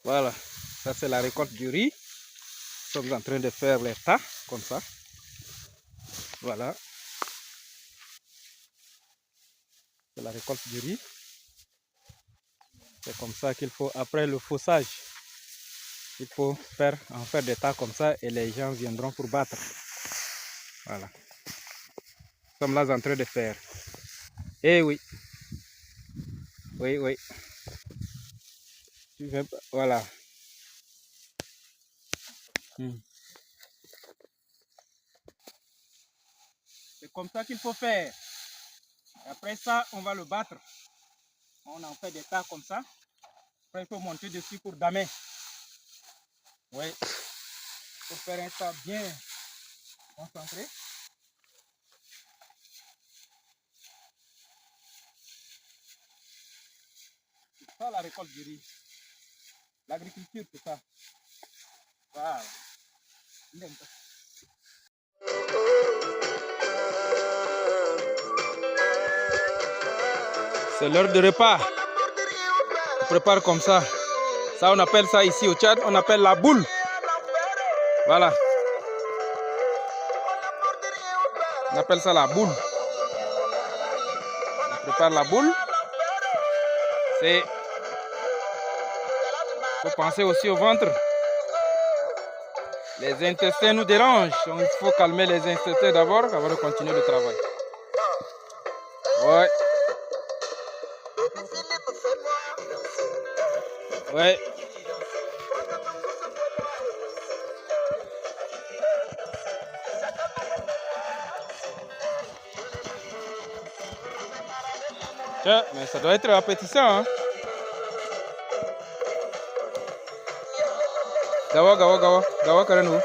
Voilà, ça c'est la récolte du riz. Nous sommes en train de faire les tas, comme ça. Voilà, c'est la récolte du riz. C'est comme ça qu'il faut, après le faussage, il faut en faire des tas comme ça et les gens viendront pour battre. Voilà. Nous sommes là en train de faire. Eh oui. Oui, oui. Voilà. C'est comme ça qu'il faut faire. Et après ça, on va le battre. On en fait des tas comme ça. Après, il faut monter dessus pour damer. Oui. Pour faire un tas bien concentré. C'est ça la récolte du riz. L'agriculture, c'est ça. Voilà. C'est l'heure de repas. On prépare comme ça. Ça, on appelle ça ici au Tchad, on appelle la boule. Voilà. On appelle ça la boule. On prépare la boule. Il faut penser aussi au ventre. Les intestins nous dérangent. Donc il faut calmer les intestins d'abord avant de continuer le travail. Ouais. Ouais. Tiens, mais ça doit être appétissant, hein. Gawa Karenou.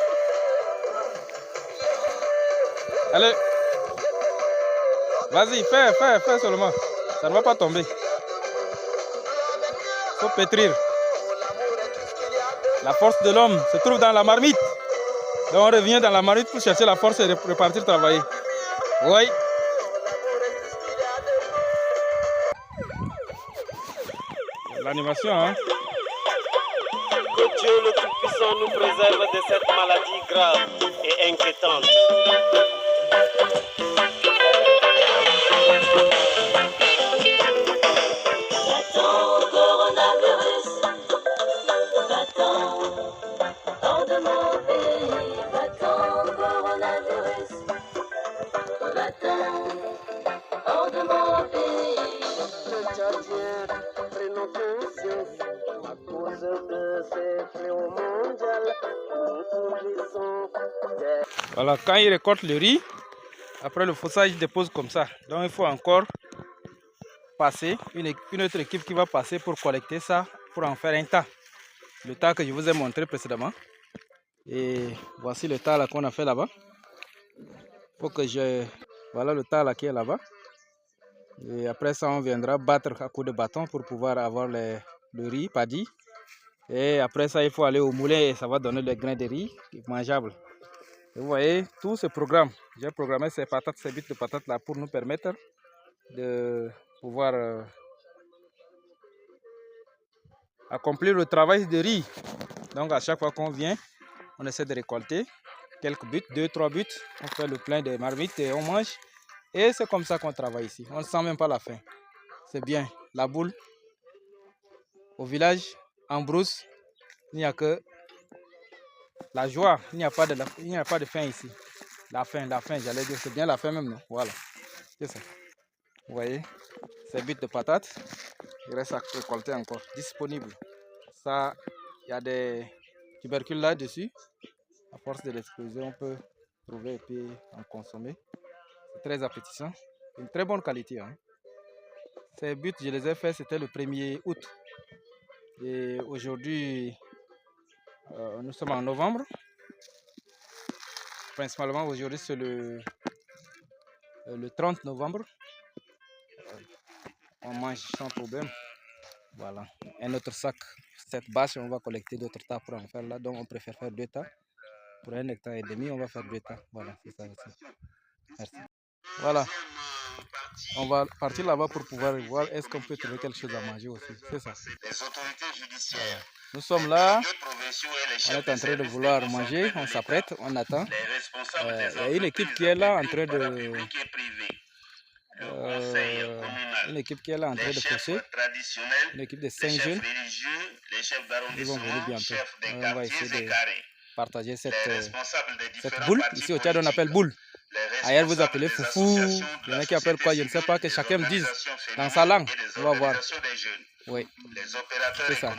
Allez. Vas-y, fais seulement. Ça ne va pas tomber. Il faut pétrir. La force de l'homme se trouve dans la marmite. Donc on revient dans la marmite pour chercher la force et repartir travailler. Oui. L'animation, hein. Que Dieu le Tout-Puissant nous préserve de cette maladie grave et inquiétante. Voilà, quand il récolte le riz, après le faussage, il dépose comme ça. Donc il faut encore passer, une autre équipe qui va passer pour collecter ça, pour en faire un tas. Le tas que je vous ai montré précédemment. Et voici le tas là qu'on a fait là-bas. Faut que voilà le tas là qui est là-bas. Et après ça, on viendra battre à coups de bâton pour pouvoir avoir le riz paddy. Et après ça, il faut aller au moulin et ça va donner le grain de riz mangeable. Et vous voyez, tout ce programme, j'ai programmé ces bits de patates là pour nous permettre de pouvoir accomplir le travail de riz. Donc à chaque fois qu'on vient, on essaie de récolter quelques buts, 2-3 buts. On fait le plein de marmites et on mange. Et c'est comme ça qu'on travaille ici. On ne sent même pas la faim. C'est bien. La boule, au village, en brousse, il n'y a que la joie. Il n'y a pas de faim ici. La faim, j'allais dire. C'est bien la faim même, non? Voilà. C'est ça. Vous voyez, ces buts de patates, il reste à récolter encore. Disponible. Ça, il y a des tubercules là-dessus. À force de l'exploser, on peut trouver et puis en consommer. C'est très appétissant. Une très bonne qualité. Hein. Ces buts, je les ai faits, c'était le 1er août. Et aujourd'hui, nous sommes en novembre. Principalement aujourd'hui, c'est le 30 novembre. On mange sans problème. Voilà. Un autre sac, cette bâche, on va collecter d'autres tas pour en faire là. Donc on préfère faire 2 tas. Pour 1,5 hectare, on va faire 2 tas. Voilà, c'est ça aussi. Merci. Voilà. On va partir là-bas pour pouvoir voir est-ce qu'on peut trouver quelque chose à manger aussi. C'est ça. Les autorités judiciaires Nous sommes là, on est en train de vouloir manger, on s'apprête, on attend. Il y a une équipe qui est là en train de... une équipe qui est là en train de pousser, une équipe de 5 jeunes. Ils vont venir bientôt. On va essayer de partager cette boule. Ici au Tchad on appelle boule. Ailleurs vous appelez foufou. Il y en a qui appellent quoi, je ne sais pas, que chacun me dise dans sa langue. On va voir. Oui, c'est ça.